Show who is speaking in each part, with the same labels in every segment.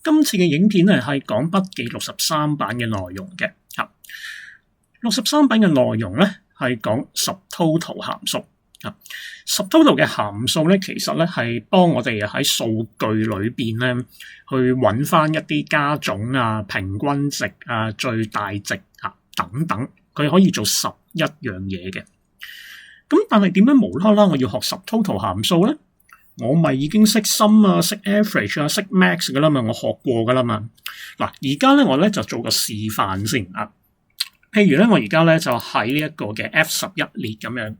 Speaker 1: 今次嘅影片咧係講筆記63版嘅內容嘅。63版嘅內容咧係講 subtotal 函數。subtotal 嘅函數咧，其實咧係幫我哋喺數據裏邊咧去揾翻一啲加總啊、平均值啊、最大值啊等等，佢可以做11樣嘢嘅。咁但係點解無啦啦我要學 subtotal 函數咧？我咪已經識 sum 啊、識 average 啊、識 max 噶啦嘛，我學過噶啦嘛。嗱，而家咧我咧就做個示範先啊。譬如咧，我而家咧就喺呢一個嘅 F11 列咁樣，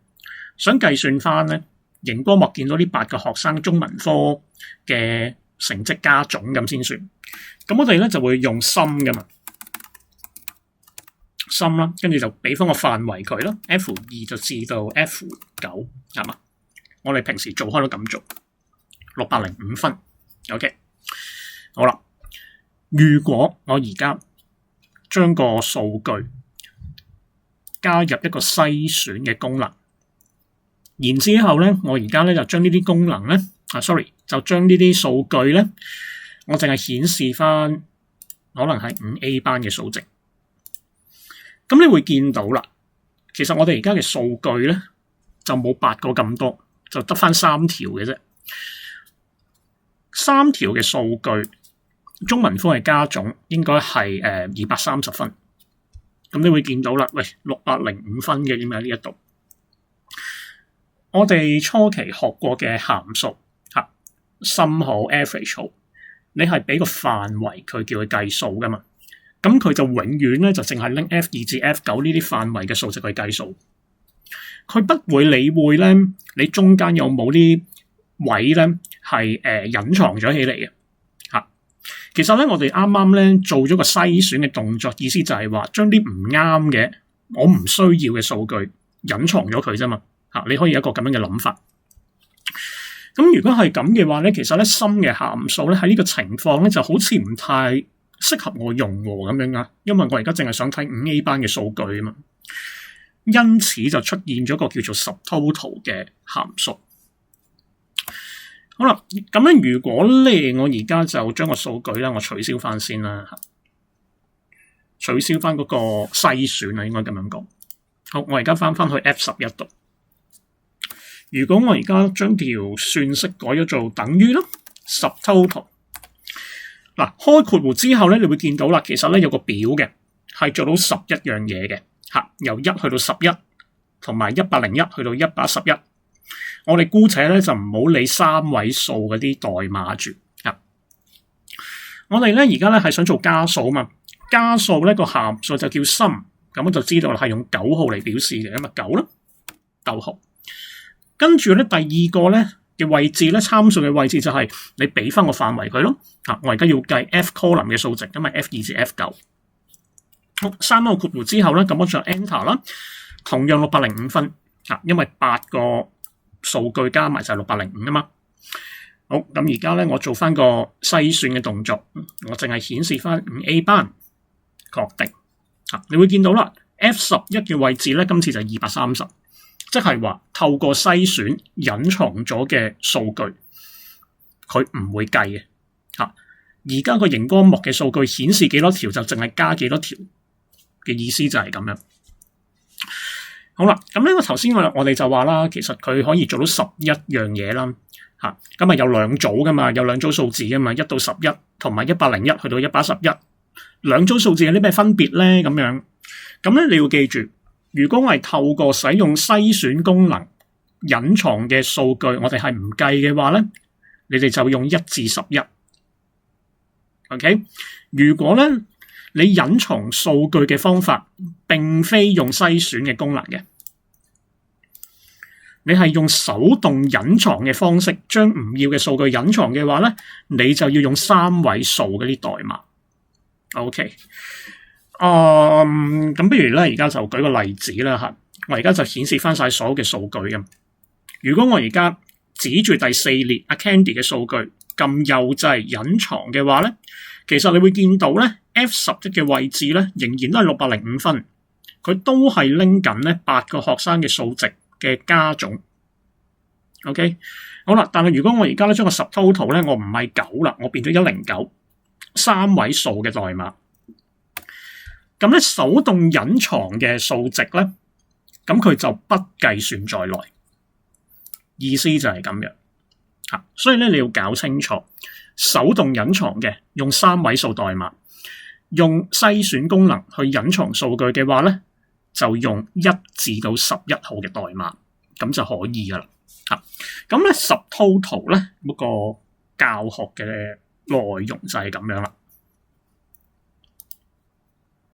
Speaker 1: 想計算翻咧熒光幕見到呢8個學生中文科嘅成績加總咁先算。咁我哋咧就會用 sum 噶嘛，sum 啦，跟住就俾翻個範圍佢啦 ，F2 就至到 F9 係嘛。我哋平時做開都咁做，605分。OK， 好啦。如果我而家將個數據加入一個篩選嘅功能，然之後咧，我而家咧就將呢啲功能咧，就將呢啲數據咧，我淨係顯示翻可能係5A 班嘅數值。咁你會見到啦，其實我哋而家嘅數據咧就冇8個咁多，就得翻3條嘅啫。3條嘅數據，中文科嘅加總應該係230分。咁你會見到啦，喂，605分嘅點解呢一度？我哋初期學過嘅函數，sum 好 average 好，你係俾個範圍佢叫佢計數噶嘛？咁佢就永遠咧就淨係拎 F2 至 F9 呢啲範圍嘅數值去計數，佢不會理會咧你中間有冇啲位咧係隱藏咗起嚟嘅。其實咧，我哋啱啱咧做咗個篩選嘅動作，意思就係話將啲唔啱嘅、我唔需要嘅數據隱藏咗佢啫嘛。你可以有一個咁樣嘅諗法。咁如果係咁嘅話咧，其實咧sum嘅函數咧喺呢個情況咧就好似唔太適合我用咁樣啊，因為我而家淨係想睇5A 班嘅數據啊嘛。因此就出現咗個叫做 subtotal 嘅函數。好啦，咁樣如果咧，我而家就將個數據咧，我取消翻先啦，取消翻嗰個篩選啊，應該咁樣講。好，我而家翻去 F11 度。如果我而家將條算式改咗做等於啦 subtotal， 嗱，開括弧之後咧，你會見到啦，其實咧有個表嘅，係做到11樣嘢嘅，由1去到11，同埋101去到111。我哋姑且咧就唔好理3位數嗰啲代碼住。我哋咧而家咧係想做加數嘛，加數咧個函數就叫 sum， 咁我就知道係用9號嚟表示嘅，咁啊9啦，逗號。跟住咧第二個咧嘅位置咧參數嘅位置就係你俾翻個範圍佢咯。我而家要計 F column 嘅數值，咁係 F2 至 F9。好，3個括弧之後咧，咁我就 enter 啦，同樣605分。因為8個數據加埋就係605啊嘛。好，咁而家咧我做翻個篩選嘅動作，我淨係顯示翻5A 班，確定。你會見到啦 ，F11 嘅位置咧今次就係230，即係話透過篩選隱藏咗嘅數據，佢唔會計嘅。而家個熒光幕嘅數據顯示幾多條就淨係加幾多條嘅意思就係咁樣。好啦，咁呢個頭先我哋就話啦，其實佢可以做到11樣嘢啦，咁啊有2組噶嘛，有2組數字噶嘛，1到11同埋101去到111，兩組數字有啲咩分別咧？咁樣，咁咧你要記住，如果我係透過使用篩選功能隱藏嘅數據，我哋係唔計嘅話咧，你哋就用1至11。OK， 如果咧你隱藏數據嘅方法並非用篩選嘅功能嘅，你係用手動隱藏嘅方式將唔要嘅數據隱藏嘅話咧，你就要用3位數嗰啲代碼。OK， 咁不如咧而家就舉個例子啦，我而家就顯示翻晒所有嘅數據咁。如果我而家指住第4列阿 Candy 嘅數據撳右掣隱藏嘅話咧，其實你會見到咧 F11 嘅位置咧仍然都係605分，佢都係拎緊咧8個學生嘅數值嘅加總。OK， 好啦，但係如果我而家咧將個 subtotal 咧我唔係9啦，我變咗109， 3位數嘅代碼。咁咧手動隱藏嘅數值咧，咁佢就不計算在內。意思就係咁樣。所以咧你要搞清楚，手動隱藏嘅用3位數代碼，用篩選功能去隱藏數據嘅話咧，就用1至到11號嘅代碼，咁就可以噶啦。咁咧 subtotal 咧嗰個教學嘅內容就係咁樣啦。